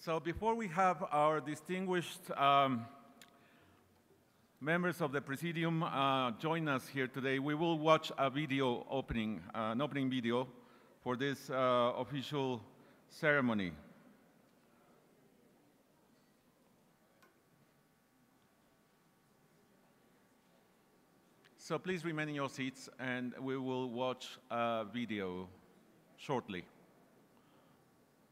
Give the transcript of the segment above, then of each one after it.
So before we have our distinguished members of the Presidium join us here today, we will watch a video opening, an opening video for this official ceremony. So please remain in your seats and we will watch a video shortly.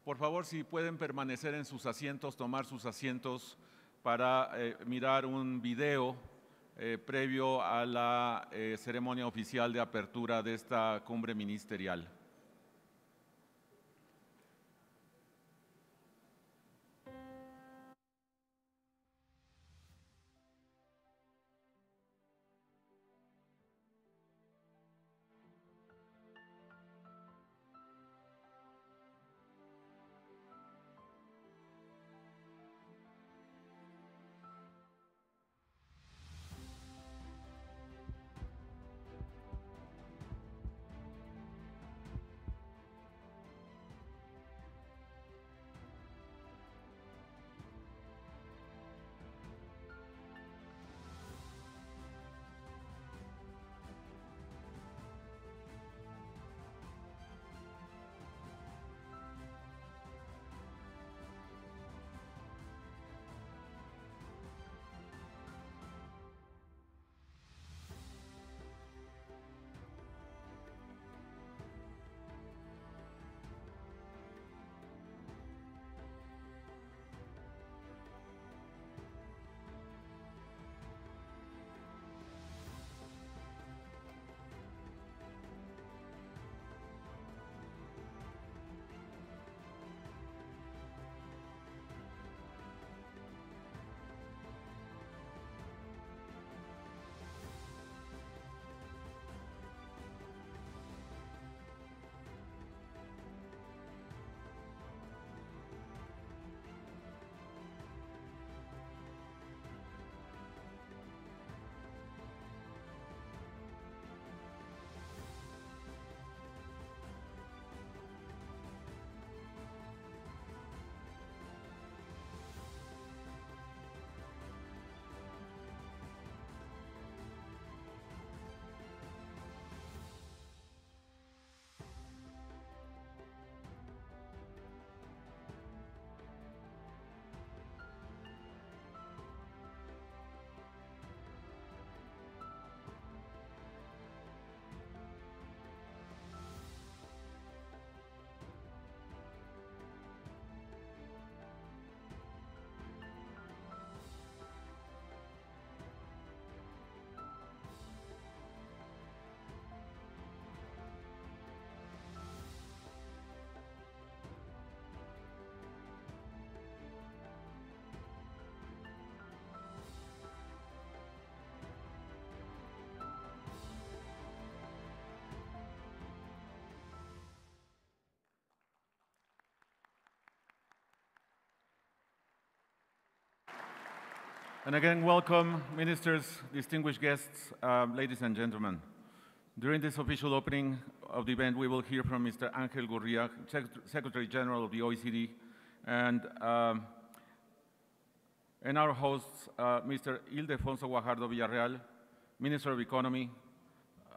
Por favor, si pueden permanecer en sus asientos, tomar sus asientos para mirar un video previo a la ceremonia oficial de apertura de esta cumbre ministerial. And again, welcome, ministers, distinguished guests, ladies and gentlemen. During this official opening of the event, we will hear from Mr. Ángel Gurria, Secretary General of the OECD, and our hosts, Mr. Ildefonso Guajardo Villarreal, Minister of Economy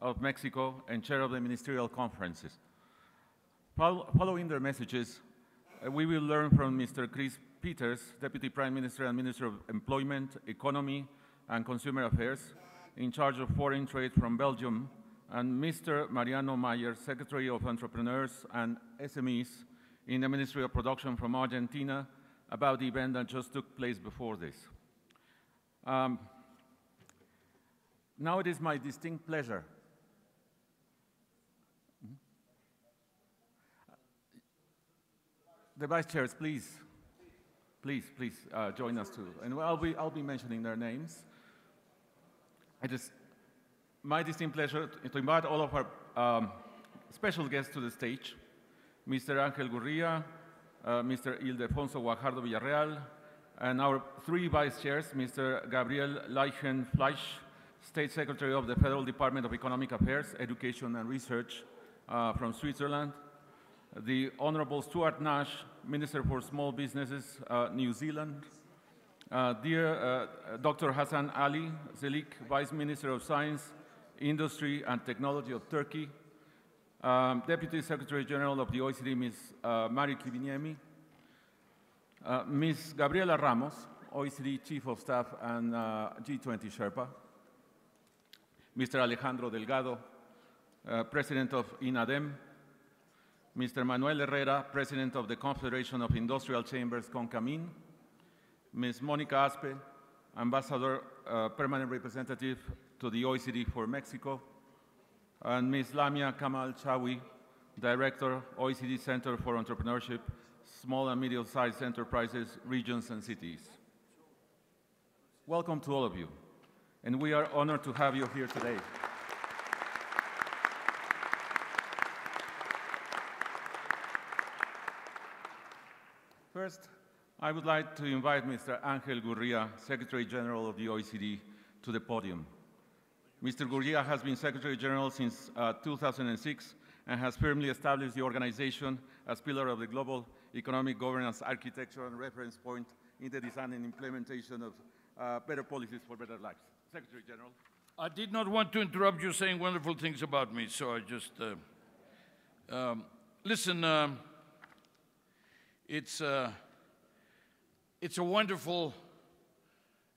of Mexico and Chair of the Ministerial Conferences. Following their messages, we will learn from Mr. Chris Peters, Deputy Prime Minister and Minister of Employment, Economy and Consumer Affairs, in charge of foreign trade from Belgium, and Mr. Mariano Meyer, Secretary of Entrepreneurs and SMEs in the Ministry of Production from Argentina, about the event that just took place before this. Now it is my distinct pleasure the Vice Chairs, please join us too. And I'll be mentioning their names. It is my distinct pleasure to invite all of our special guests to the stage. Mr. Ángel Gurria, Mr. Ildefonso Guajardo Villarreal, and our three vice chairs, Mr. Gabriel Leichen-Fleisch, State Secretary of the Federal Department of Economic Affairs, Education and Research from Switzerland, the Honorable Stuart Nash, Minister for Small Businesses, New Zealand, dear Dr. Hassan Ali Zelik, Vice Minister of Science, Industry and Technology of Turkey, Deputy Secretary General of the OECD, Ms. Mari Kiviniemi, Ms. Gabriela Ramos, OECD Chief of Staff and G20 Sherpa, Mr. Alejandro Delgado, President of INADEM, Mr. Manuel Herrera, President of the Confederation of Industrial Chambers, CONCAMIN, Ms. Monica Aspe, Ambassador, Permanent Representative to the OECD for Mexico, and Ms. Lamia Kamal Chawi, Director, OECD Center for Entrepreneurship, Small and Medium-Sized Enterprises, Regions and Cities. Welcome to all of you, and we are honored to have you here today. First, I would like to invite Mr. Angel Gurria, Secretary General of the OECD, to the podium. Mr. Gurria has been Secretary General since 2006 and has firmly established the organization as pillar of the global economic governance architecture and reference point in the design and implementation of better policies for better lives. Secretary General. I did not want to interrupt you saying wonderful things about me, so I just, listen, it's a wonderful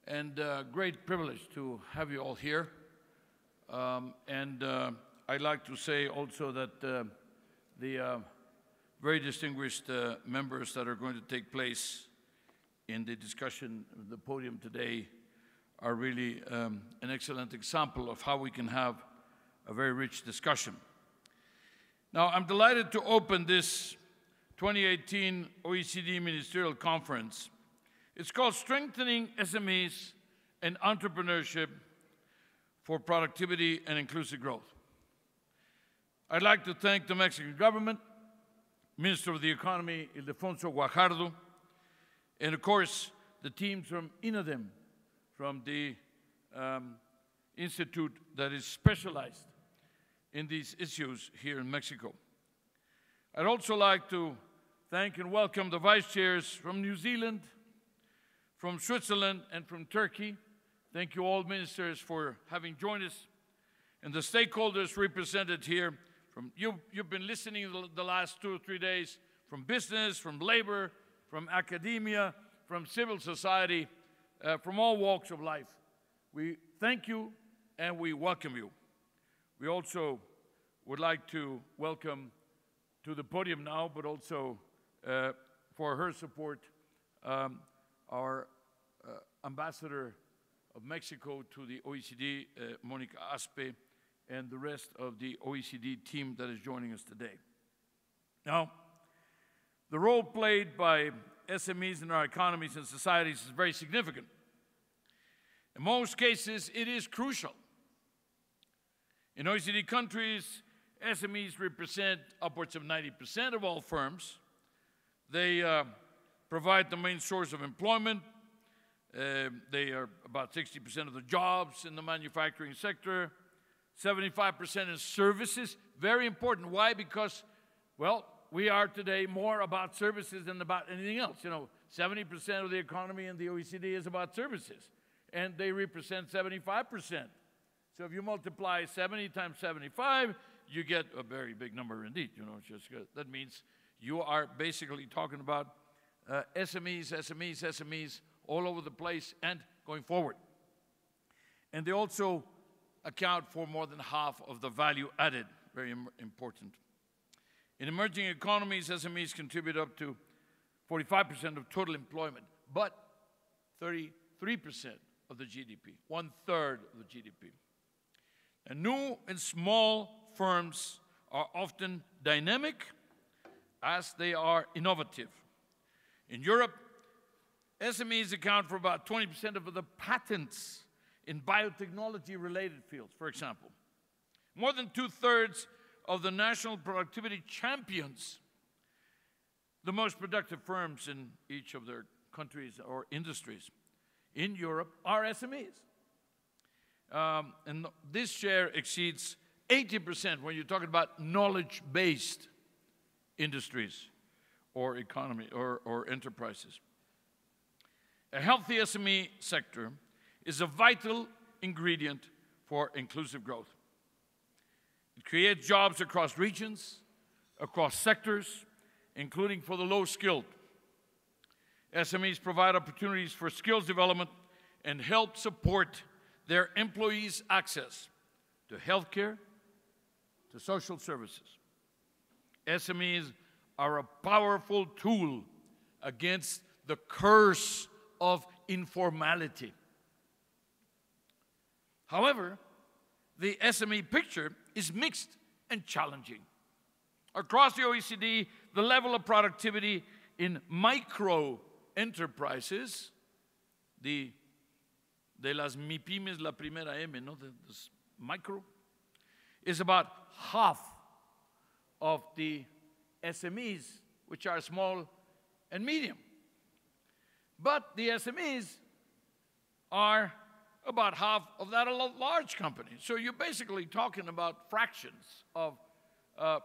and great privilege to have you all here. I'd like to say also that the very distinguished members that are going to take place in the discussion of the podium today are really an excellent example of how we can have a very rich discussion. Now, I'm delighted to open this 2018 OECD Ministerial Conference. It's called Strengthening SMEs and Entrepreneurship for Productivity and Inclusive Growth. I'd like to thank the Mexican government, Minister of the Economy, Ildefonso Guajardo, and of course, the teams from INADEM, from the institute that is specialized in these issues here in Mexico. I'd also like to thank and welcome the vice chairs from New Zealand, from Switzerland, and from Turkey. Thank you all, ministers, for having joined us, and the stakeholders represented here. You've been listening the last 2 or 3 days from business, from labor, from academia, from civil society, from all walks of life. We thank you and we welcome you. We also would like to welcome to the podium now, but also for her support, our ambassador of Mexico to the OECD, Monica Aspe, and the rest of the OECD team that is joining us today. Now, the role played by SMEs in our economies and societies is very significant. In most cases, it is crucial. In OECD countries, SMEs represent upwards of 90% of all firms. They provide the main source of employment. They are about 60% of the jobs in the manufacturing sector, 75% in services. Very important. Why? Because, well, we are today more about services than about anything else. You know, 70% of the economy in the OECD is about services, and they represent 75%. So if you multiply 70 times 75, you get a very big number indeed. You know, it's just good. That means you are basically talking about SMEs all over the place and going forward. And they also account for more than half of the value added, very important. In emerging economies, SMEs contribute up to 45% of total employment, but 33% of the GDP, 1/3 of the GDP. And new and small firms are often dynamic as they are innovative. In Europe, SMEs account for about 20% of the patents in biotechnology-related fields, for example. More than 2/3 of the national productivity champions, the most productive firms in each of their countries or industries in Europe, are SMEs. And this share exceeds 80% when you're talking about knowledge-based industries or economy or enterprises. A healthy SME sector is a vital ingredient for inclusive growth. It creates jobs across regions, across sectors, including for the low-skilled. SMEs provide opportunities for skills development and help support their employees' access to healthcare, to social services. SMEs are a powerful tool against the curse of informality. However, the SME picture is mixed and challenging. Across the OECD, the level of productivity in micro enterprises, de las MIPYMES, la primera M, no? The micro, is about half of the SMEs, which are small and medium. But the SMEs are about half of that of large companies. So you're basically talking about fractions of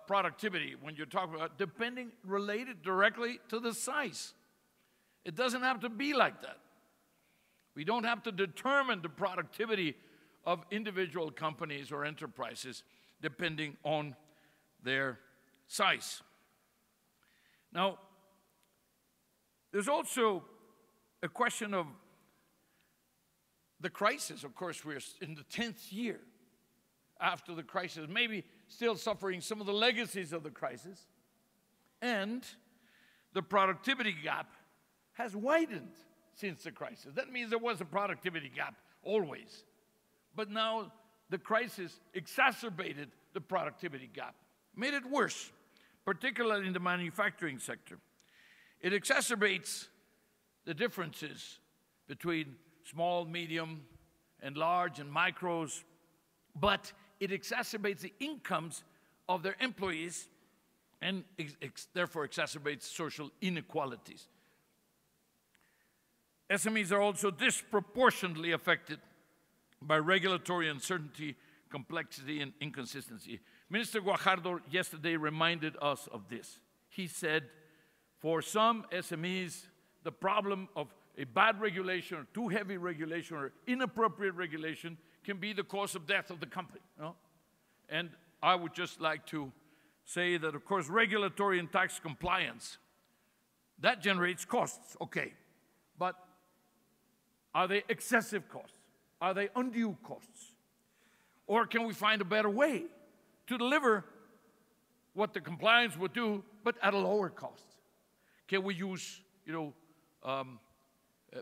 productivity when you're talking about depending, related directly to the size. It doesn't have to be like that. We don't have to determine the productivity of individual companies or enterprises depending on their size. Now, there's also a question of the crisis. Of course, we're in the 10th year after the crisis, maybe still suffering some of the legacies of the crisis. And the productivity gap has widened since the crisis. That means there was a productivity gap always. But now the crisis exacerbated the productivity gap, made it worse, particularly in the manufacturing sector. It exacerbates the differences between small, medium, and large and micros, but it exacerbates the incomes of their employees and therefore exacerbates social inequalities. SMEs are also disproportionately affected by regulatory uncertainty, complexity, and inconsistency. Minister Guajardo yesterday reminded us of this. He said, for some SMEs, the problem of a bad regulation or too heavy regulation or inappropriate regulation can be the cause of death of the company. No? And I would just like to say that, of course, regulatory and tax compliance, that generates costs, okay. But are they excessive costs? Are they undue costs? Or can we find a better way to deliver what the compliance would do, but at a lower cost? Can we use,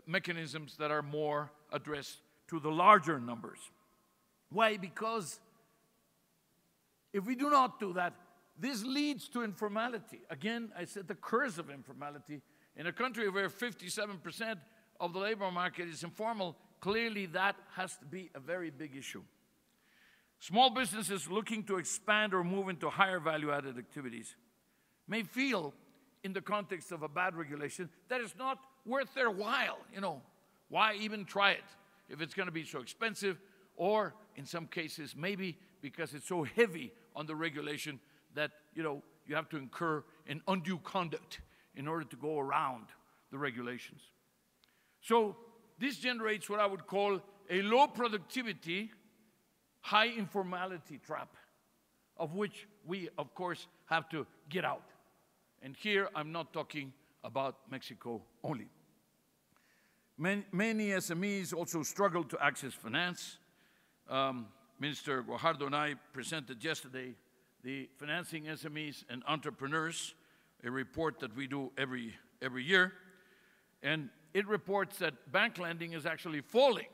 mechanisms that are more addressed to the larger numbers? Why? Because if we do not do that, this leads to informality. Again, I said the curse of informality. In a country where 57% of the labor market is informal, clearly that has to be a very big issue. Small businesses looking to expand or move into higher value-added activities may feel, in the context of a bad regulation, that it's not worth their while. Why even try it if it's going to be so expensive? Or in some cases, maybe because it's so heavy on the regulation that you have to incur an undue conduct in order to go around the regulations. So this generates what I would call a low productivity, high informality trap, of which we, of course, have to get out. And here I'm not talking about Mexico only. Many SMEs also struggle to access finance. Minister Guajardo and I presented yesterday the Financing SMEs and Entrepreneurs, a report that we do every year. And it reports that bank lending is actually falling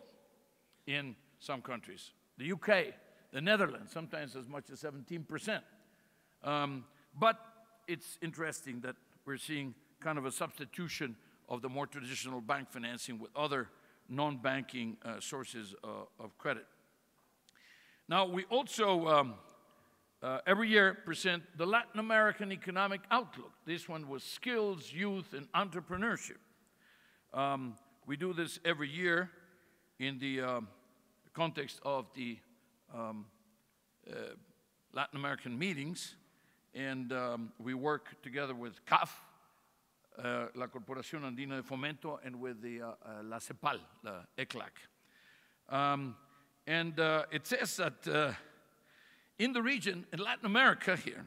in some countries. The UK, the Netherlands, sometimes as much as 17%. But it's interesting that we're seeing kind of a substitution of the more traditional bank financing with other non-banking sources of credit. Now, we also every year present the Latin American Economic Outlook. This one was Skills, Youth, and Entrepreneurship. We do this every year in the context of the Latin American meetings, and we work together with CAF, la Corporación Andina de Fomento, and with the la CEPAL, la ECLAC. It says that in the region, in Latin America here,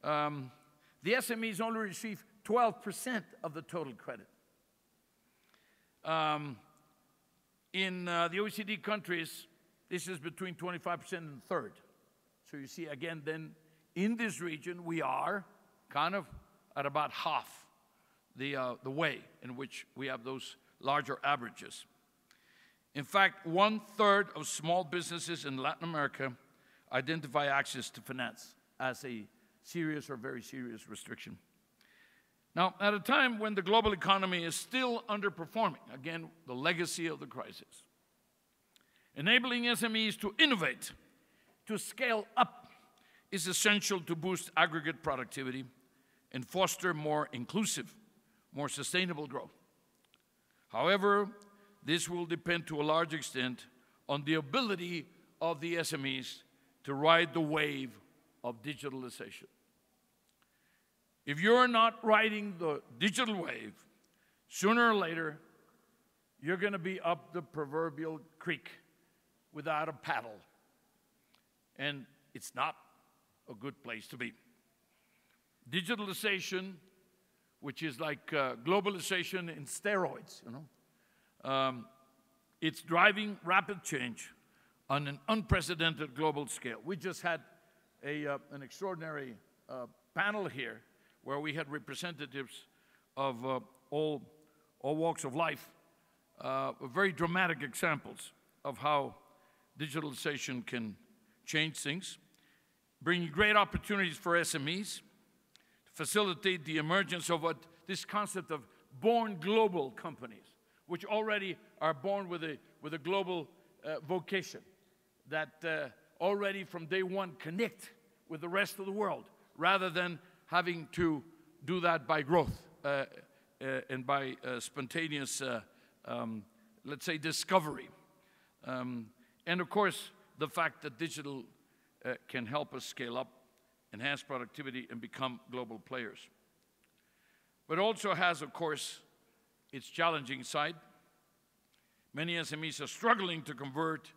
the SMEs only receive 12% of the total credit. In the OECD countries, this is between 25% and a third. So you see, again, then in this region, we are kind of at about half the way in which we have those larger averages. In fact, 1/3 of small businesses in Latin America identify access to finance as a serious or very serious restriction. Now, at a time when the global economy is still underperforming, again, the legacy of the crisis, enabling SMEs to innovate, to scale up, is essential to boost aggregate productivity and foster more inclusive, more sustainable growth. However, this will depend to a large extent on the ability of the SMEs to ride the wave of digitalization. If you're not riding the digital wave, sooner or later, you're going to be up the proverbial creek without a paddle. And it's not a good place to be. Digitalization, which is like globalization in steroids, you know, it's driving rapid change on an unprecedented global scale. We just had an extraordinary panel here where we had representatives of all walks of life, very dramatic examples of how digitalization can change things, bringing great opportunities for SMEs, to facilitate the emergence of this concept of born global companies, which already are born with a global vocation, that already from day one connect with the rest of the world, rather than having to do that by growth and by spontaneous, let's say, discovery. And of course, the fact that digital can help us scale up, enhance productivity, and become global players. But also has, of course, its challenging side. Many SMEs are struggling to convert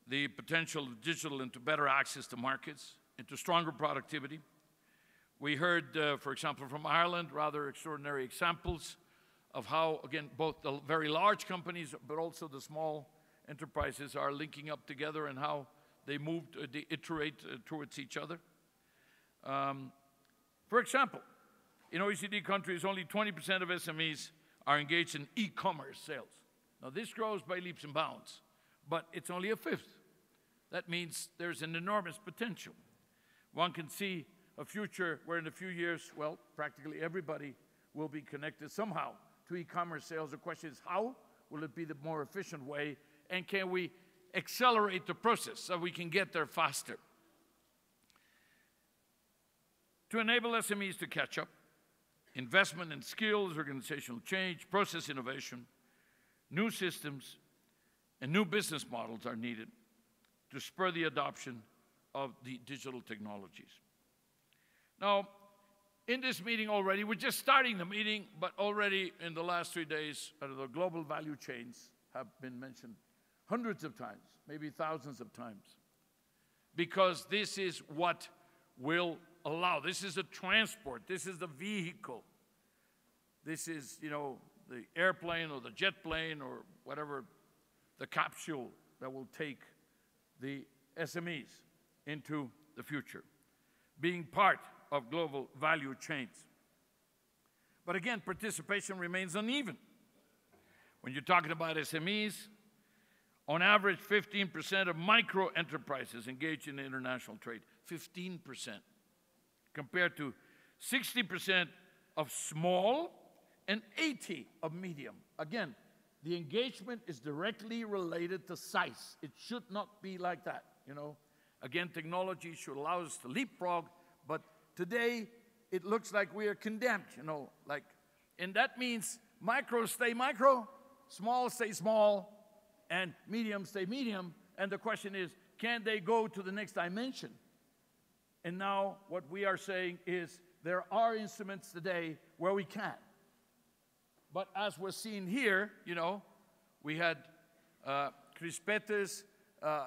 the potential of digital into better access to markets, into stronger productivity. We heard, for example, from Ireland, rather extraordinary examples of how, again, both the very large companies, but also the small enterprises are linking up together and how they move, they iterate towards each other. For example, in OECD countries, only 20% of SMEs are engaged in e-commerce sales. Now, this grows by leaps and bounds, but it's only a fifth. That means there's an enormous potential. One can see a future where in a few years, well, practically everybody will be connected somehow to e-commerce sales. The question is, how will it be the more efficient way, and can we accelerate the process so we can get there faster? To enable SMEs to catch up, investment in skills, organizational change, process innovation, new systems, and new business models are needed to spur the adoption of the digital technologies. Now, in this meeting already, we're just starting the meeting, but already in the last 3 days, the global value chains have been mentioned hundreds of times, maybe thousands of times, because this is what will allow. This is the transport. This is the vehicle. This is, you know, the airplane or the jet plane or whatever, the capsule that will take the SMEs into the future, being part of global value chains. But again, participation remains uneven. When you're talking about SMEs, on average, 15% of micro enterprises engage in international trade, 15%, compared to 60% of small and 80% of medium. Again, the engagement is directly related to size. It should not be like that, you know. Again, technology should allow us to leapfrog, but today it looks like we are condemned, you know, like, and that means micro stay micro, small stay small, and medium stay medium, and the question is, can they go to the next dimension? And now what we are saying is there are instruments today where we can. But as was seen here, you know, we had Chris Peters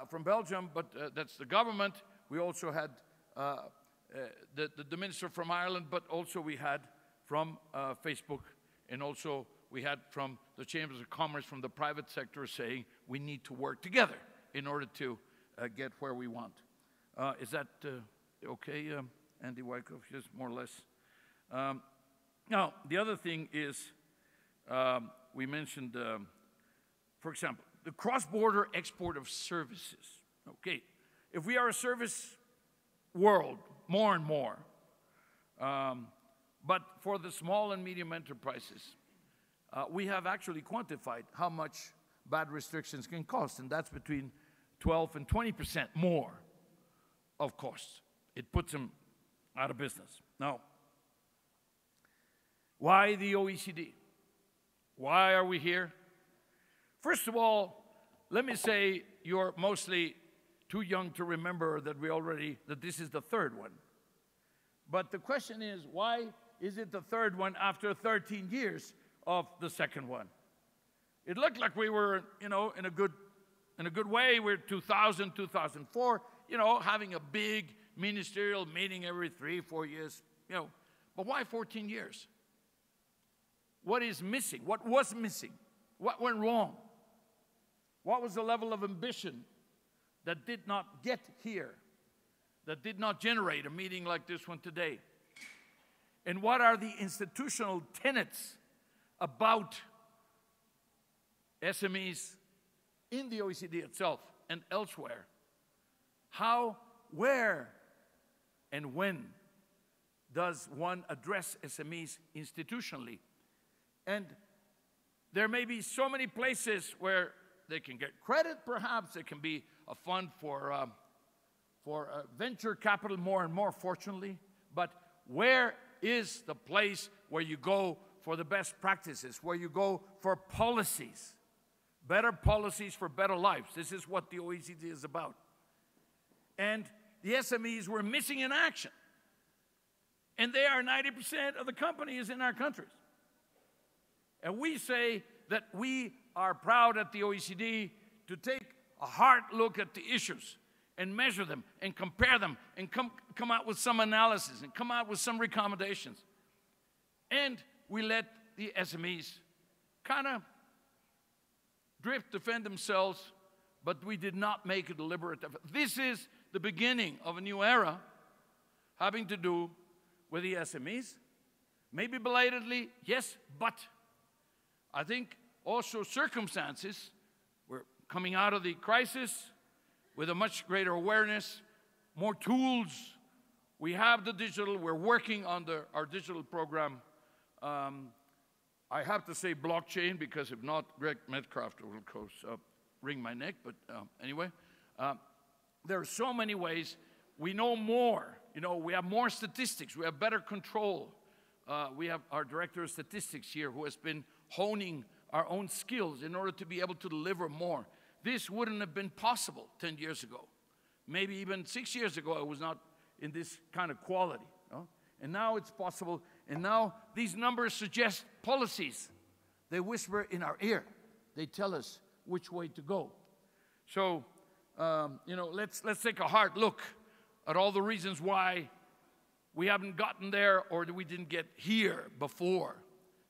from Belgium, but that's the government. We also had the minister from Ireland, but also we had from Facebook, and also we had from the Chambers of Commerce, from the private sector, saying we need to work together in order to get where we want. Is that okay, Andy Wyckoff? Just more or less. Now, the other thing is, we mentioned, for example, the cross-border export of services. Okay, if we are a service world, more and more, but for the small and medium enterprises, we have actually quantified how much bad restrictions can cost, and that's between 12 and 20% more of costs. It puts them out of business. Now, why the OECD? Why are we here? First of all, let me say you're mostly too young to remember that that this is the third one. But the question is, why is it the third one after 13 years of the second one? It looked like we were, you know, in a good way. We're 2000, 2004, you know, having a big ministerial meeting every 3-4 years, you know. But why 14 years? What is missing? What was missing? What went wrong? What was the level of ambition that did not get here, that did not generate a meeting like this one today? And what are the institutional tenets about SMEs in the OECD itself and elsewhere? How, where, and when does one address SMEs institutionally? And there may be so many places where they can get credit, perhaps. There can be a fund for venture capital more and more, fortunately. But where is the place where you go for the best practices, where you go for policies, better policies for better lives? This is what the OECD is about. And the SMEs were missing in action. And they are 90% of the companies in our countries. And we say that we are proud at the OECD to take a hard look at the issues and measure them and compare them and come out with some analysis and come out with some recommendations. And we let the SMEs kind of defend themselves, but we did not make a deliberate effort. This is the beginning of a new era having to do with the SMEs. Maybe belatedly, yes, but I think also circumstances. We're coming out of the crisis with a much greater awareness, more tools. We have the digital. We're working on our digital program. I have to say blockchain, because if not, Greg Metcalf will of course wring my neck. But anyway, there are so many ways. We know more. You know, we have more statistics. We have better control. We have our director of statistics here who has been honing our own skills in order to be able to deliver more. This wouldn't have been possible 10 years ago. Maybe even 6 years ago, it was not in this kind of quality. No? And now it's possible. And now these numbers suggest policies. They whisper in our ear. They tell us which way to go. So, you know, let's take a hard look at all the reasons why we haven't gotten there or we didn't get here before,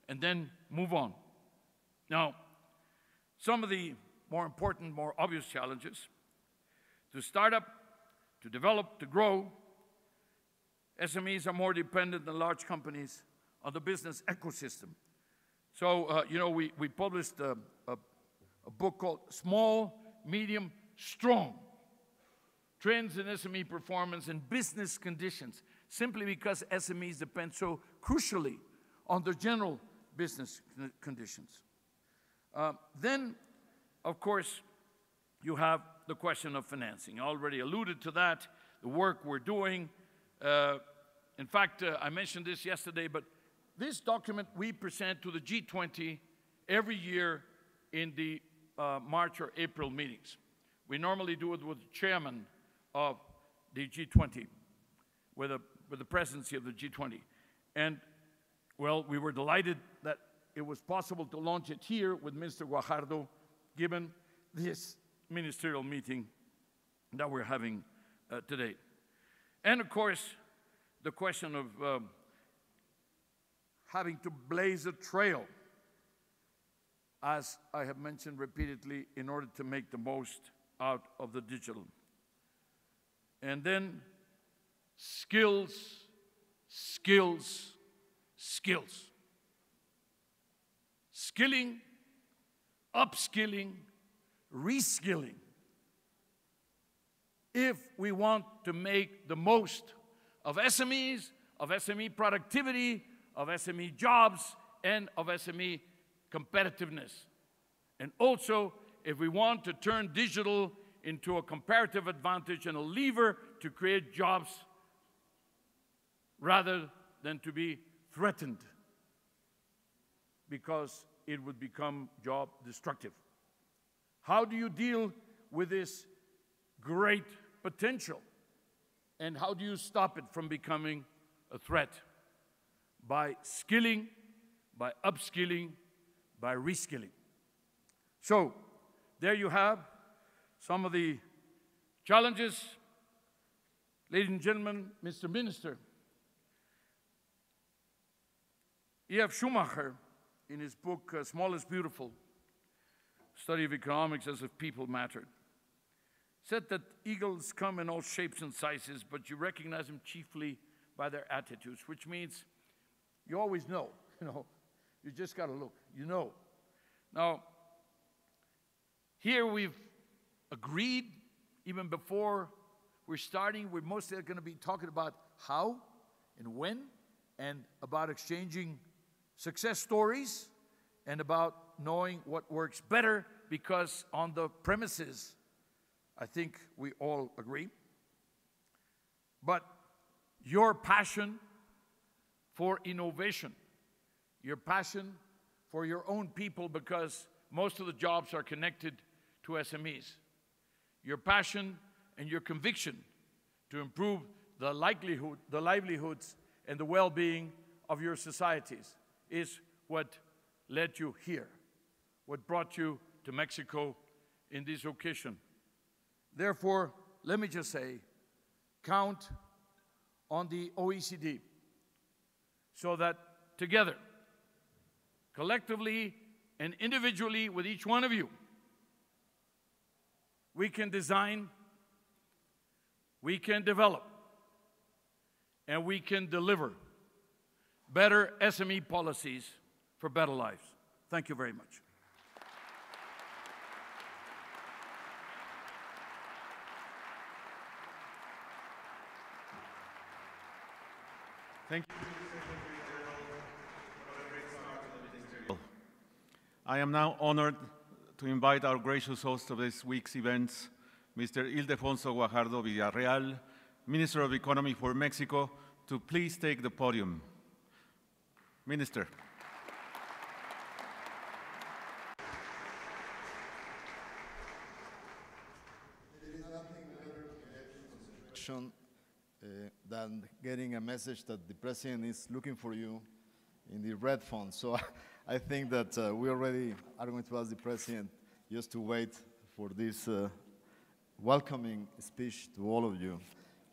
and then move on. Now, some of the more important, more obvious challenges: to start up, to develop, to grow. SMEs are more dependent than large companies on the business ecosystem. So, you know, we published a book called Small, Medium, Strong: Trends in SME Performance and Business Conditions, simply because SMEs depend so crucially on the general business conditions. Then, of course, you have the question of financing. I already alluded to that, the work we're doing. In fact, I mentioned this yesterday, but this document we present to the G20 every year in the March or April meetings. We normally do it with the chairman of the G20. with the presidency of the G20. And, well, we were delighted that it was possible to launch it here with Mr. Guajardo, given this ministerial meeting that we're having today. And, of course, the question of having to blaze a trail, as I have mentioned repeatedly, in order to make the most out of the digital. And then skills, skills, skills. Skilling, upskilling, reskilling. If we want to make the most of SMEs, of SME productivity, of SME jobs, and of SME competitiveness. And also, if we want to turn digital into a comparative advantage and a lever to create jobs rather than to be threatened, because it would become job destructive. How do you deal with this great potential? And how do you stop it from becoming a threat? By skilling, by upskilling, by reskilling. So, there you have some of the challenges. Ladies and gentlemen, Mr. Minister, E.F. Schumacher, in his book, Small is Beautiful, Study of Economics as if People Mattered, said that eagles come in all shapes and sizes, but you recognize them chiefly by their attitudes, which means you always know, you just got to look, you know. Now, here we've agreed, even before we're starting, we're mostly going to be talking about how and when, and about exchanging success stories, and about knowing what works better, because on the premises, I think we all agree. But your passion for innovation, your passion for your own people, because most of the jobs are connected to SMEs, your passion and your conviction to improve the livelihoods and the well-being of your societies is what led you here, what brought you to Mexico in this occasion. Therefore, let me just say, count on the OECD so that together, collectively and individually with each one of you, we can design, we can develop, and we can deliver better SME policies for better lives. Thank you very much. Thank you. I am now honored to invite our gracious host of this week's events, Mr. Ildefonso Guajardo Villarreal, Minister of Economy for Mexico, to please take the podium. Minister. There is nothing better than getting a message that the President is looking for you in the red font. So I think that we already are going to ask the President just to wait for this welcoming speech to all of you.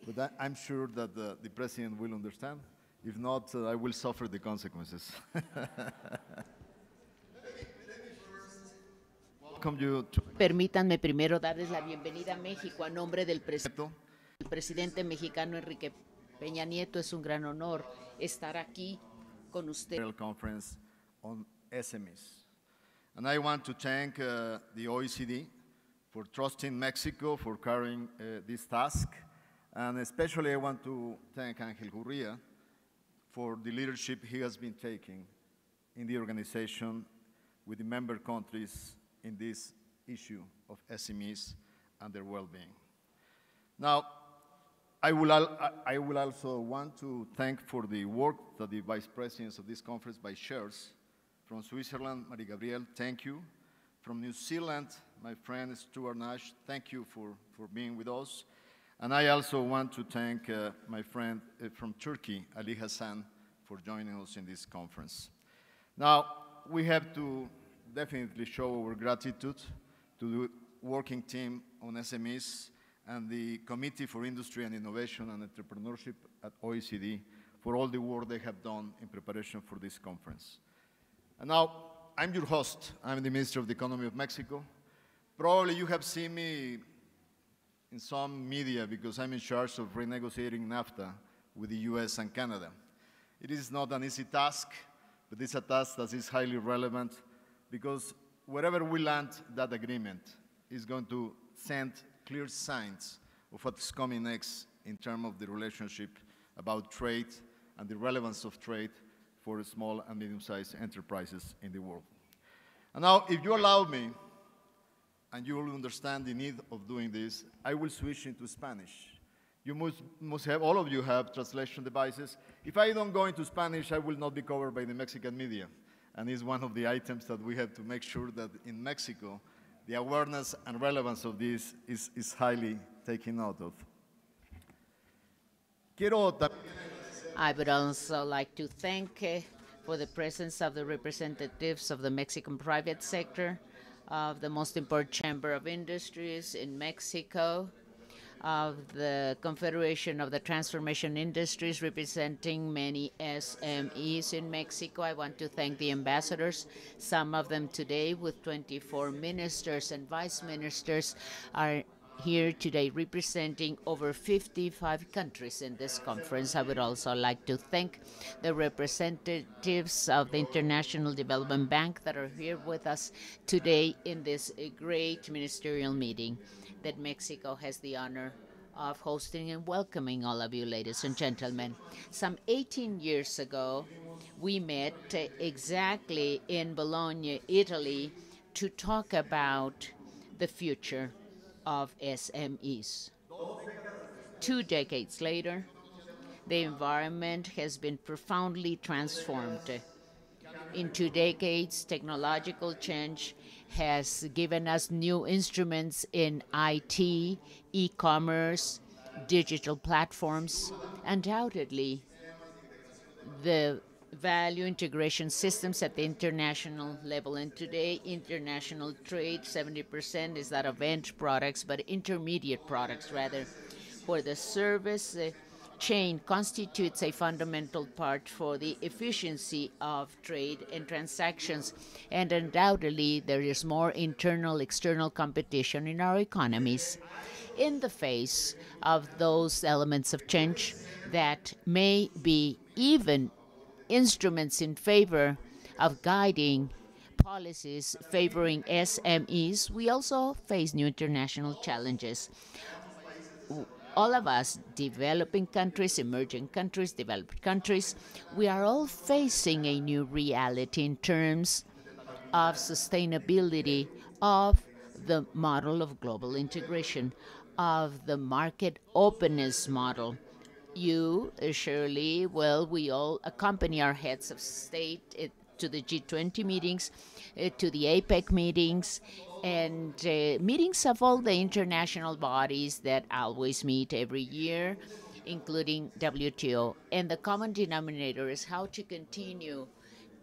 But I'm sure that the President will understand. If not, I will suffer the consequences. Welcome you to Permítanme primero darles la bienvenida a México a nombre del presidente mexicano Enrique Peña Nieto. Es un gran honor estar aquí con usted. Conference on SMEs. And I want to thank the OECD for trusting Mexico for carrying this task. And especially I want to thank Angel Gurria for the leadership he has been taking in the organization with the member countries in this issue of SMEs and their well-being. Now, I will also want to thank for the work that the vice presidents of this conference, vice chairs, from Switzerland, Marie Gabrielle, thank you. From New Zealand, my friend Stuart Nash, thank you for being with us. And I also want to thank my friend from Turkey, Ali Hassan, for joining us in this conference. Now, we have to definitely show our gratitude to the working team on SMEs and the Committee for Industry and Innovation and Entrepreneurship at OECD for all the work they have done in preparation for this conference. And now, I'm your host. I'm the Minister of the Economy of Mexico. Probably you have seen me in some media because I'm in charge of renegotiating NAFTA with the US and Canada. It is not an easy task, but it's a task that is highly relevant because wherever we land that agreement is going to send clear signs of what's coming next in terms of the relationship about trade and the relevance of trade for small and medium-sized enterprises in the world. And now, if you allow me, and you will understand the need of doing this, I will switch into Spanish. You must have, all of you have translation devices. If I don't go into Spanish, I will not be covered by the Mexican media. And it's one of the items that we have to make sure that in Mexico, the awareness and relevance of this is highly taken note of. I would also like to thank for the presence of the representatives of the Mexican private sector, of the most important chamber of industries in Mexico, of the Confederation of the Transformation Industries representing many SMEs in Mexico. I want to thank the ambassadors. Some of them today with 24 ministers and vice ministers are here today representing over 55 countries in this conference. I would also like to thank the representatives of the International Development Bank that are here with us today in this great ministerial meeting that Mexico has the honor of hosting and welcoming all of you, ladies and gentlemen. Some 18 years ago, we met exactly in Bologna, Italy, to talk about the future of SMEs. 2 decades later, the environment has been profoundly transformed. In 2 decades, technological change has given us new instruments in IT, e-commerce, digital platforms. Undoubtedly, the value integration systems at the international level. And today, international trade, 70% is that of end products, but intermediate products rather, where the service chain constitutes a fundamental part for the efficiency of trade and transactions. And undoubtedly, there is more internal-external competition in our economies. In the face of those elements of change that may be even instruments in favor of guiding policies favoring SMEs, we also face new international challenges. All of us, developing countries, emerging countries, developed countries, we are all facing a new reality in terms of sustainability of the model of global integration, of the market openness model. You, Shirley, well, we all accompany our heads of state to the G20 meetings, to the APEC meetings, and meetings of all the international bodies that always meet every year, including WTO. And the common denominator is how to continue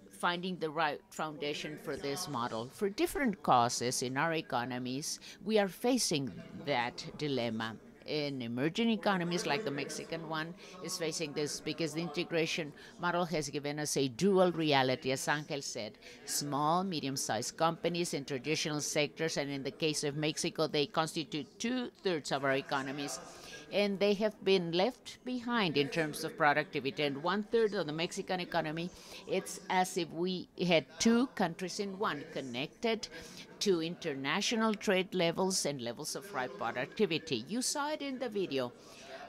finding the right foundation for this model. For different causes in our economies, we are facing that dilemma. In emerging economies like the Mexican one is facing this because the integration model has given us a dual reality, as Angel said. Small, medium-sized companies in traditional sectors, and in the case of Mexico, they constitute 2/3 of our economies. And they have been left behind in terms of productivity. And 1/3 of the Mexican economy, it's as if we had 2 countries in one, connected to international trade levels and levels of high productivity. You saw it in the video.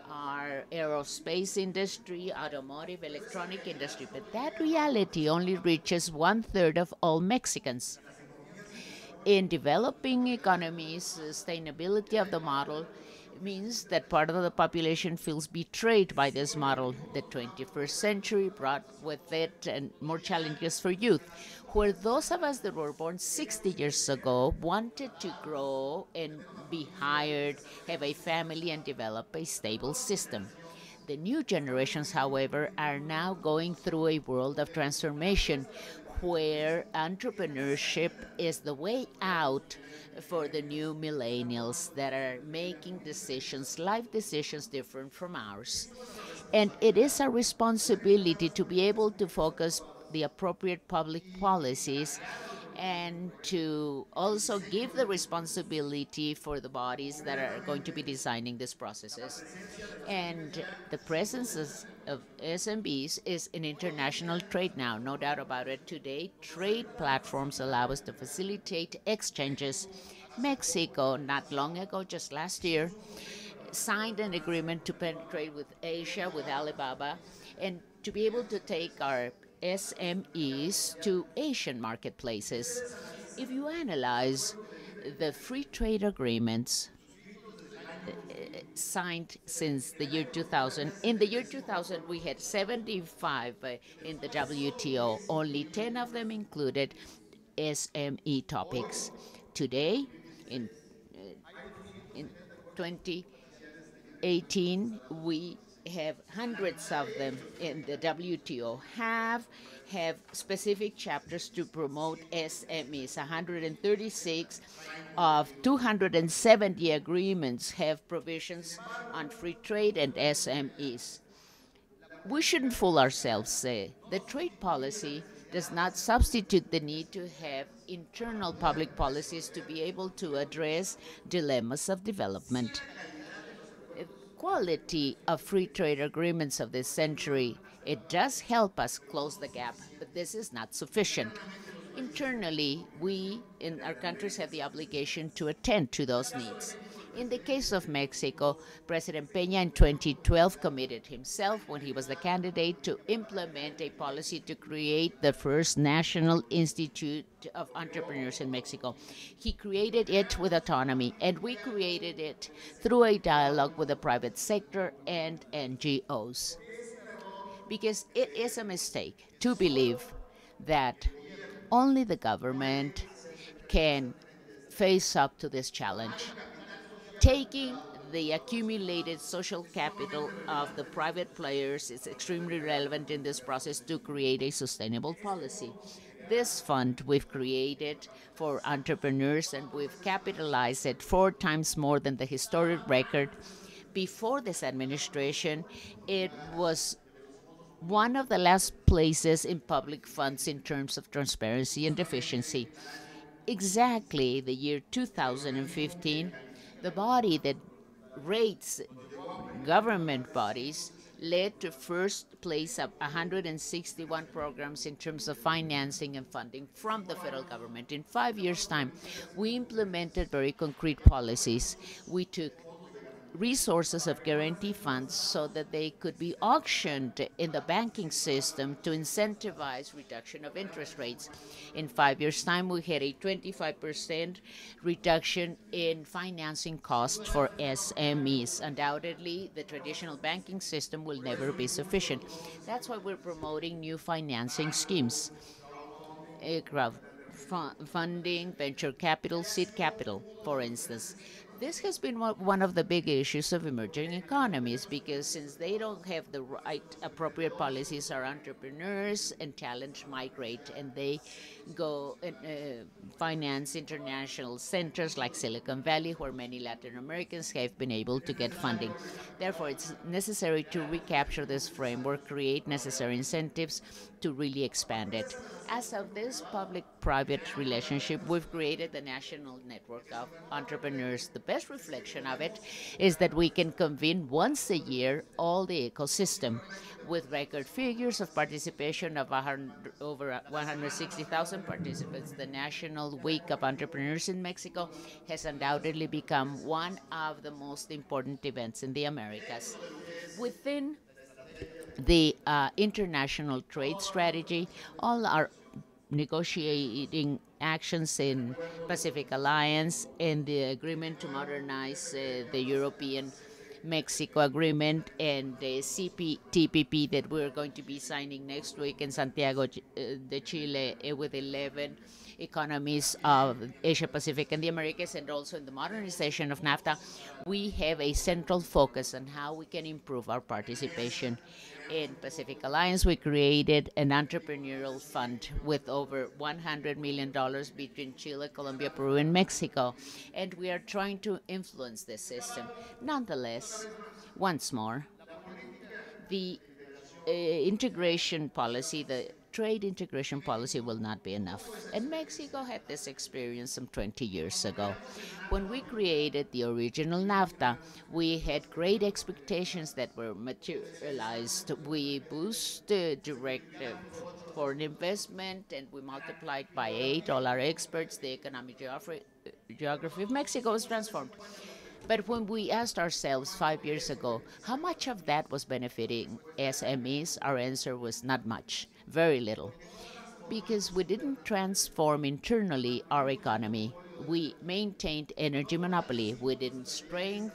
Our aerospace industry, automotive, electronic industry, but that reality only reaches 1/3 of all Mexicans. In developing economies, sustainability of the model means that part of the population feels betrayed by this model. The 21st century brought with it and more challenges for youth, where those of us that were born 60 years ago wanted to grow and be hired, have a family, and develop a stable system. The new generations, however, are now going through a world of transformation where entrepreneurship is the way out for the new millennials that are making decisions, life decisions different from ours. And it is our responsibility to be able to focus the appropriate public policies and to also give the responsibility for the bodies that are going to be designing these processes. And the presence of SMBs is in international trade now, no doubt about it. Today, trade platforms allow us to facilitate exchanges. Mexico, not long ago, just last year, signed an agreement to penetrate with Asia, with Alibaba, and to be able to take our SMEs to Asian marketplaces. If you analyze the free trade agreements signed since the year 2000, in the year 2000 we had 75 in the WTO. Only 10 of them included SME topics. Today, in 2018, we have hundreds of them in the WTO, have specific chapters to promote SMEs. 136 of 270 agreements have provisions on free trade and SMEs. We shouldn't fool ourselves. The trade policy does not substitute the need to have internal public policies to be able to address dilemmas of development. Quality of free trade agreements of this century, it does help us close the gap, but this is not sufficient. Internally, we in our countries have the obligation to attend to those needs. In the case of Mexico, President Peña in 2012 committed himself, when he was the candidate, to implement a policy to create the first National Institute of Entrepreneurs in Mexico. He created it with autonomy, and we created it through a dialogue with the private sector and NGOs. Because it is a mistake to believe that only the government can face up to this challenge. Taking the accumulated social capital of the private players is extremely relevant in this process to create a sustainable policy. This fund we've created for entrepreneurs, and we've capitalized it 4 times more than the historic record. Before this administration, it was one of the last places in public funds in terms of transparency and efficiency. Exactly the year 2015, the body that rates government bodies led to first place of 161 programs in terms of financing and funding from the federal government. In 5 years' time, we implemented very concrete policies. We took resources of guarantee funds so that they could be auctioned in the banking system to incentivize reduction of interest rates. In 5 years' time, we had a 25% reduction in financing costs for SMEs. Undoubtedly, the traditional banking system will never be sufficient. That's why we're promoting new financing schemes. Funding, venture capital, seed capital, for instance. This has been one of the big issues of emerging economies, because since they don't have the right appropriate policies, our entrepreneurs and talent migrate, and they go and finance international centers like Silicon Valley, where many Latin Americans have been able to get funding. Therefore, it's necessary to recapture this framework, create necessary incentives to really expand it. As of this public-private relationship, we've created the National Network of Entrepreneurs. The best reflection of it is that we can convene once a year all the ecosystem, with record figures of participation of over 160,000 participants. The National Week of Entrepreneurs in Mexico has undoubtedly become one of the most important events in the Americas. Within the international trade strategy, all our negotiating actions in Pacific Alliance and the agreement to modernize the European Mexico agreement and the CPTPP that we're going to be signing next week in Santiago de Chile with 11 economies of Asia Pacific and the Americas, and also in the modernization of NAFTA, we have a central focus on how we can improve our participation. In Pacific Alliance, we created an entrepreneurial fund with over $100 million between Chile, Colombia, Peru, and Mexico, and we are trying to influence this system. Nonetheless, once more, the integration policy, the trade integration policy will not be enough. And Mexico had this experience some 20 years ago. When we created the original NAFTA, we had great expectations that were materialized. We boosted direct foreign investment, and we multiplied by 8. All our experts, the economic geography of Mexico was transformed. But when we asked ourselves 5 years ago, how much of that was benefiting SMEs, our answer was not much, very little. Because we didn't transform internally our economy. We maintained energy monopoly. We didn't strengthen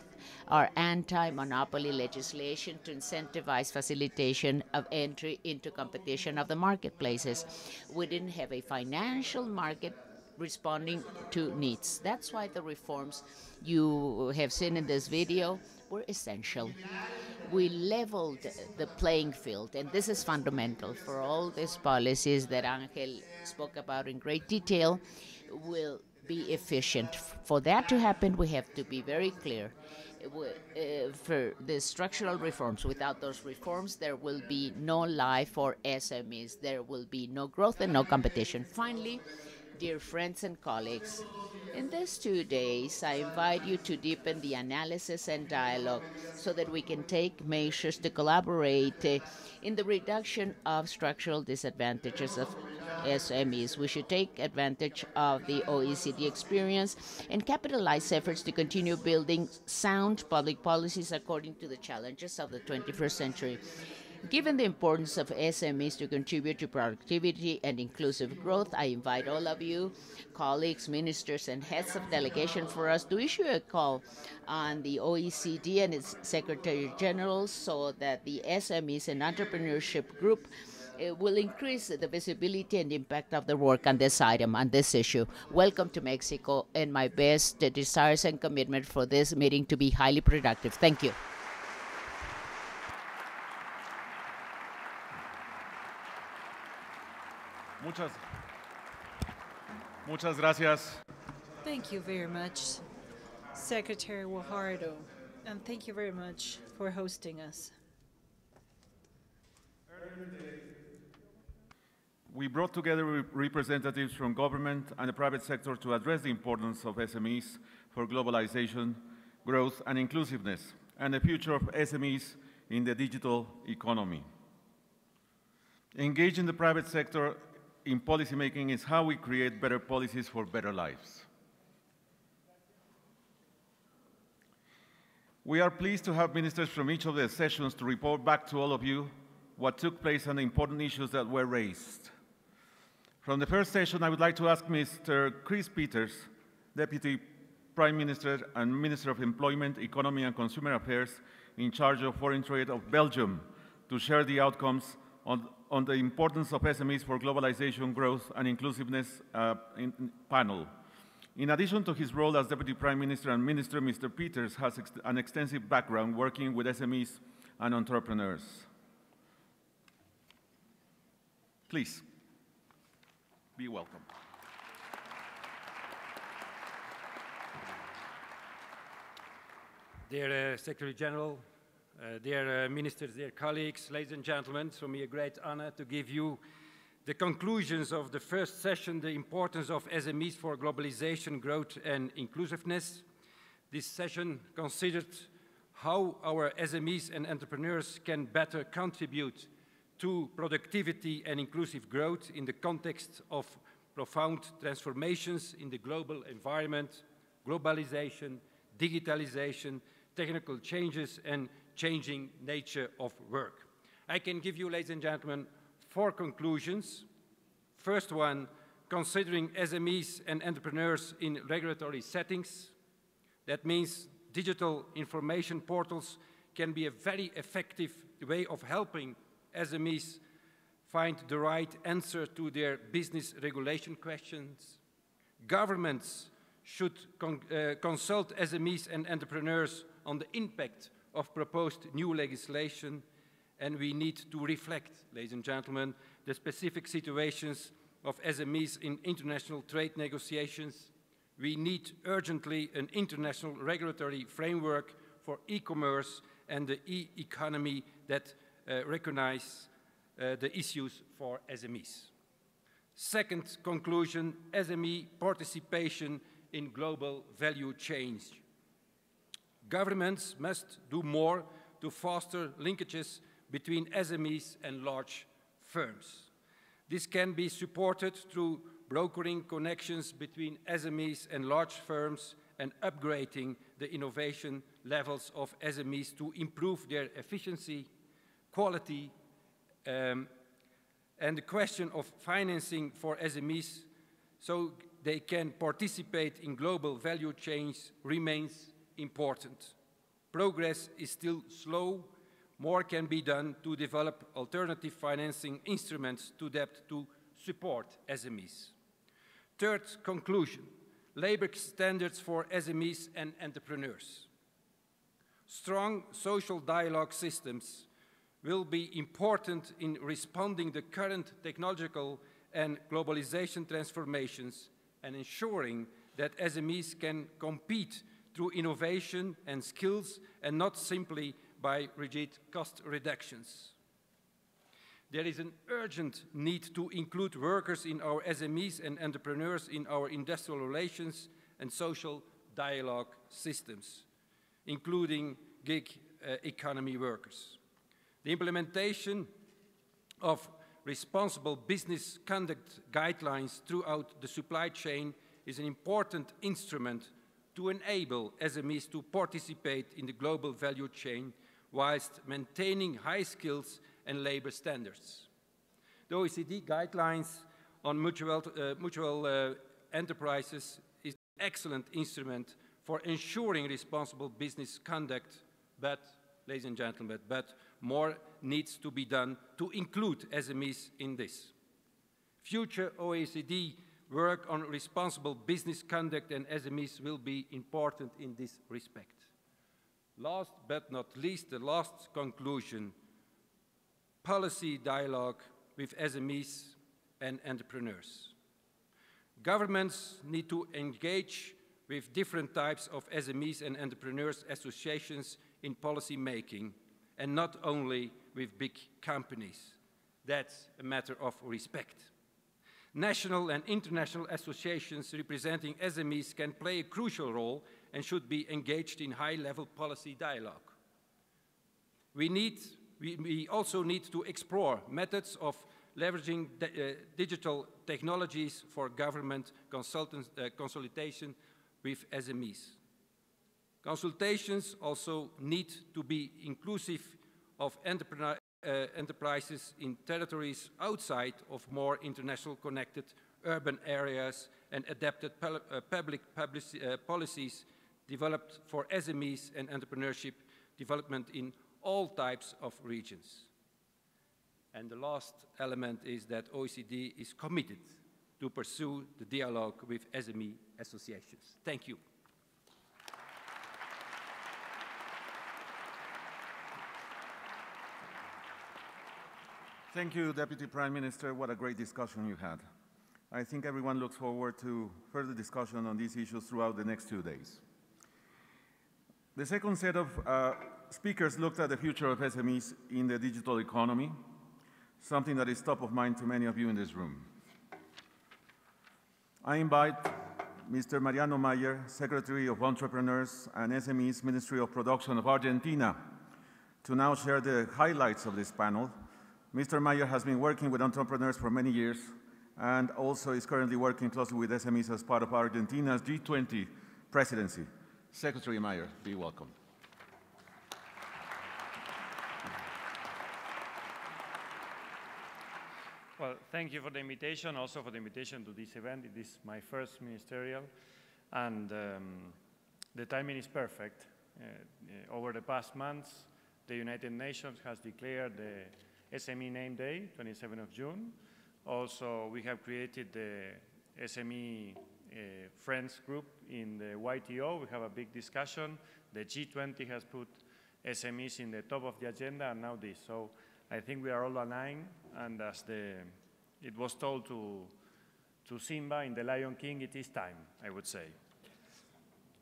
our anti-monopoly legislation to incentivize facilitation of entry into competition of the marketplaces. We didn't have a financial market responding to needs. That's why the reforms you have seen in this video were essential. We leveled the playing field, and this is fundamental for all these policies that Angel spoke about in great detail will be efficient. For that to happen, we have to be very clear. For the structural reforms, without those reforms, there will be no life for SMEs. There will be no growth and no competition. Finally, dear friends and colleagues, in these 2 days, I invite you to deepen the analysis and dialogue so that we can take measures to collaborate in the reduction of structural disadvantages of SMEs. We should take advantage of the OECD experience and capitalize efforts to continue building sound public policies according to the challenges of the 21st century. Given the importance of SMEs to contribute to productivity and inclusive growth, I invite all of you, colleagues, ministers, and heads of delegation for us to issue a call on the OECD and its Secretary General so that the SMEs and Entrepreneurship Group will increase the visibility and impact of the work on this item, on this issue. Welcome to Mexico, and my best desires and commitment for this meeting to be highly productive. Thank you. Muchas gracias. Thank you very much, Secretary Guajardo, and thank you very much for hosting us. We brought together representatives from government and the private sector to address the importance of SMEs for globalization, growth, and inclusiveness, and the future of SMEs in the digital economy. Engaging the private sector in policymaking is how we create better policies for better lives. We are pleased to have ministers from each of the sessions to report back to all of you what took place and the important issues that were raised. From the first session, I would like to ask Mr. Chris Peters, Deputy Prime Minister and Minister of Employment, Economy and Consumer Affairs in charge of foreign trade of Belgium, to share the outcomes on the importance of SMEs for globalization, growth, and inclusiveness panel. In addition to his role as Deputy Prime Minister and Minister, Mr. Peters has an extensive background working with SMEs and entrepreneurs. Please, be welcome. Dear Secretary General, dear ministers, dear colleagues, ladies and gentlemen, it's for me a great honor to give you the conclusions of the first session, the importance of SMEs for globalization, growth, and inclusiveness. This session considered how our SMEs and entrepreneurs can better contribute to productivity and inclusive growth in the context of profound transformations in the global environment, globalization, digitalization, technical changes, and changing nature of work. I can give you, ladies and gentlemen, 4 conclusions. First one considering SMEs and entrepreneurs in regulatory settings. That means digital information portals can be a very effective way of helping SMEs find the right answer to their business regulation questions. Governments should consult SMEs and entrepreneurs on the impact of proposed new legislation, and we need to reflect, ladies and gentlemen, the specific situations of SMEs in international trade negotiations. We need urgently an international regulatory framework for e-commerce and the e-economy that recognize the issues for SMEs. Second conclusion, SME participation in global value chain. Governments must do more to foster linkages between SMEs and large firms. This can be supported through brokering connections between SMEs and large firms and upgrading the innovation levels of SMEs to improve their efficiency, quality, and the question of financing for SMEs so they can participate in global value chains remains important. Progress is still slow. More can be done to develop alternative financing instruments to support SMEs. Third conclusion, labor standards for SMEs and entrepreneurs. Strong social dialogue systems will be important in responding to current technological and globalization transformations and ensuring that SMEs can compete through innovation and skills and not simply by rigid cost reductions. There is an urgent need to include workers in our SMEs and entrepreneurs in our industrial relations and social dialogue systems, including gig economy workers. The implementation of responsible business conduct guidelines throughout the supply chain is an important instrument to enable SMEs to participate in the global value chain whilst maintaining high skills and labor standards. The OECD guidelines on mutual enterprises is an excellent instrument for ensuring responsible business conduct, but, ladies and gentlemen, more needs to be done to include SMEs in this. Future OECD work on responsible business conduct and SMEs will be important in this respect. Last but not least, the last conclusion, policy dialogue with SMEs and entrepreneurs. Governments need to engage with different types of SMEs and entrepreneurs associations in policy making, and not only with big companies. That's a matter of respect. National and international associations representing SMEs can play a crucial role and should be engaged in high-level policy dialogue. We also need to explore methods of leveraging digital technologies for government consultation with SMEs. Consultations also need to be inclusive of enterprises in territories outside of more international connected urban areas and adapted public policies developed for SMEs and entrepreneurship development in all types of regions. And the last element is that OECD is committed to pursue the dialogue with SME associations. Thank you. Thank you, Deputy Prime Minister. What a great discussion you had. I think everyone looks forward to further discussion on these issues throughout the next 2 days. The second set of speakers looked at the future of SMEs in the digital economy, something that is top of mind to many of you in this room. I invite Mr. Mariano Meyer, Secretary of Entrepreneurs and SMEs, Ministry of Production of Argentina, to now share the highlights of this panel. Mr. Meyer has been working with entrepreneurs for many years and also is currently working closely with SMEs as part of Argentina's G20 presidency. Secretary Meyer, be welcome. Well, thank you for the invitation, also for the invitation to this event. It is my first ministerial, and the timing is perfect. Over the past months, the United Nations has declared the SME Name Day, 27th of June. Also, we have created the SME Friends Group in the YTO. We have a big discussion. The G20 has put SMEs in the top of the agenda, and now this. So I think we are all aligned, and as it was told to Simba in The Lion King, it is time, I would say.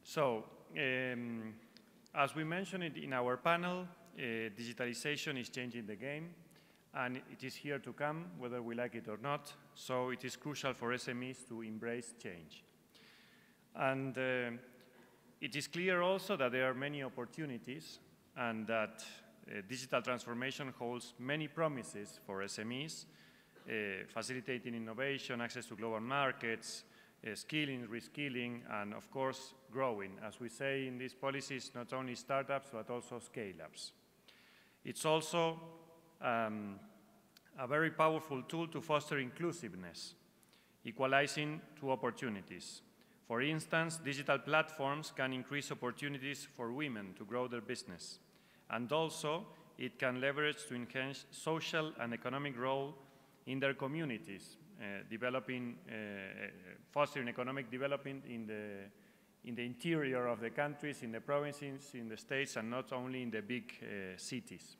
So, as we mentioned it in our panel, digitalization is changing the game, and it is here to come, whether we like it or not. So it is crucial for SMEs to embrace change. And it is clear also that there are many opportunities, and that digital transformation holds many promises for SMEs, facilitating innovation, access to global markets, skilling, reskilling, and of course, growing. As we say in these policies, not only startups, but also scale-ups. It's also a very powerful tool to foster inclusiveness, equalizing two opportunities. For instance, digital platforms can increase opportunities for women to grow their business. And also, it can leverage to enhance social and economic role in their communities, fostering economic development in the interior of the countries, in the provinces, in the states, and not only in the big cities.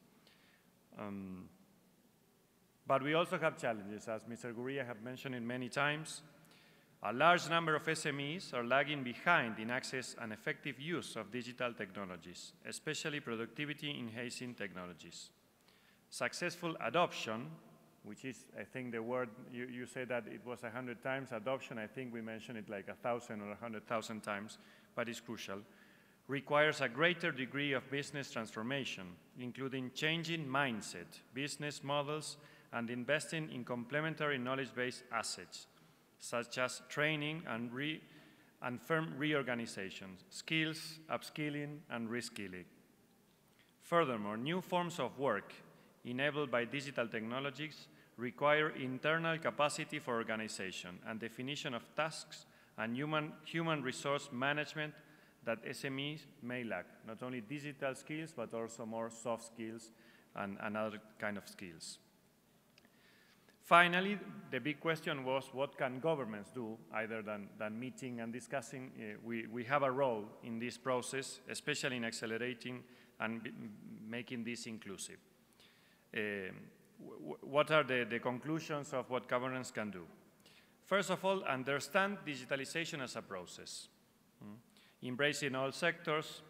But we also have challenges, as Mr. Gurria have mentioned it many times. A large number of SMEs are lagging behind in access and effective use of digital technologies, especially productivity-enhancing technologies. Successful adoption, which is, I think, the word, you said that it was 100 times. Adoption, I think we mentioned it like 1,000 or 100,000 times, but it's crucial, requires a greater degree of business transformation, including changing mindset, business models, and investing in complementary knowledge-based assets, such as training and firm reorganization, skills, upskilling, and reskilling. Furthermore, new forms of work enabled by digital technologies require internal capacity for organization and definition of tasks and human resource management that SMEs may lack, not only digital skills, but also more soft skills and other kind of skills. Finally, the big question was, what can governments do, other than meeting and discussing? We have a role in this process, especially in accelerating and making this inclusive. What are the conclusions of what governments can do? First of all, understand digitalization as a process. Embracing all sectors,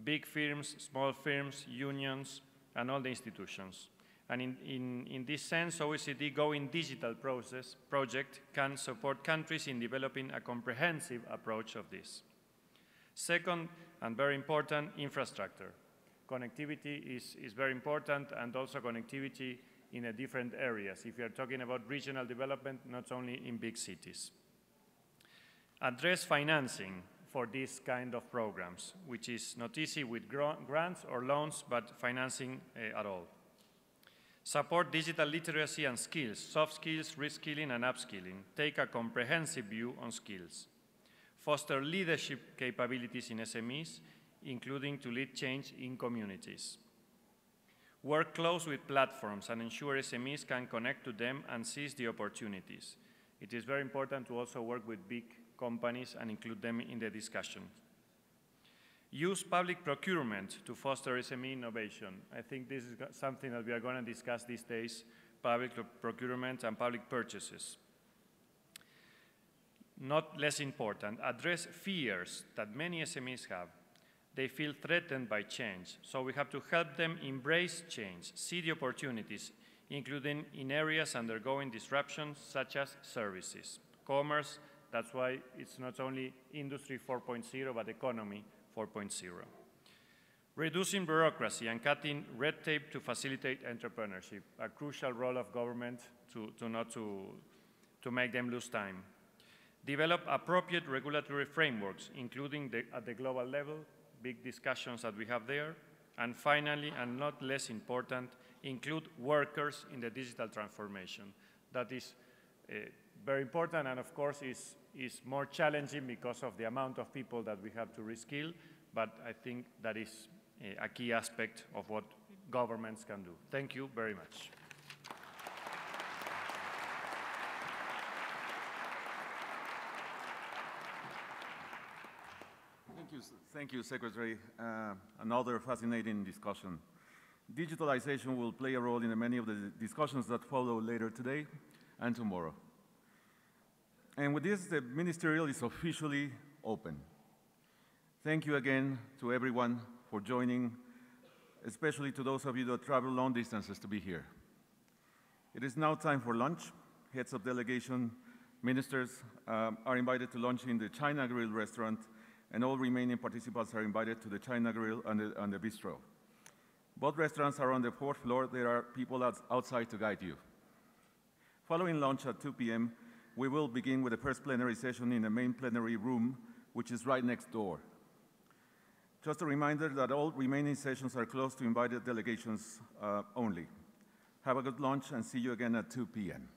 big firms, small firms, unions, and all the institutions. And in this sense, OECD Going Digital project can support countries in developing a comprehensive approach of this. Second, and very important, infrastructure. Connectivity is very important, and also connectivity in the different areas, if you are talking about regional development, not only in big cities. Address financing for this kind of programs, which is not easy with grants or loans, but financing at all. Support digital literacy and skills, soft skills, reskilling, and upskilling. Take a comprehensive view on skills. Foster leadership capabilities in SMEs, including to lead change in communities. Work close with platforms and ensure SMEs can connect to them and seize the opportunities. It is very important to also work with big companies and include them in the discussion. Use public procurement to foster SME innovation. I think this is something that we are going to discuss these days, public procurement and public purchases. Not less important, address fears that many SMEs have. They feel threatened by change, so we have to help them embrace change, see the opportunities, including in areas undergoing disruptions such as services, commerce. That's why it's not only Industry 4.0, but Economy 4.0. Reducing bureaucracy and cutting red tape to facilitate entrepreneurship, a crucial role of government to make them lose time. Develop appropriate regulatory frameworks, including at the global level, big discussions that we have there. And finally, and not less important, include workers in the digital transformation. That is very important, and of course is more challenging because of the amount of people that we have to reskill, but I think that is a key aspect of what governments can do. Thank you very much. Thank you, Secretary. Another fascinating discussion. Digitalization will play a role in many of the discussions that follow later today and tomorrow. And with this, the Ministerial is officially open. Thank you again to everyone for joining, especially to those of you that travel long distances to be here. It is now time for lunch. Heads of delegation, ministers are invited to lunch in the China Grill restaurant, and all remaining participants are invited to the China Grill and the bistro. Both restaurants are on the 4th floor. There are people outside to guide you. Following lunch at 2 p.m., we will begin with the first plenary session in the main plenary room, which is right next door. Just a reminder that all remaining sessions are closed to invited delegations only. Have a good lunch and see you again at 2 p.m.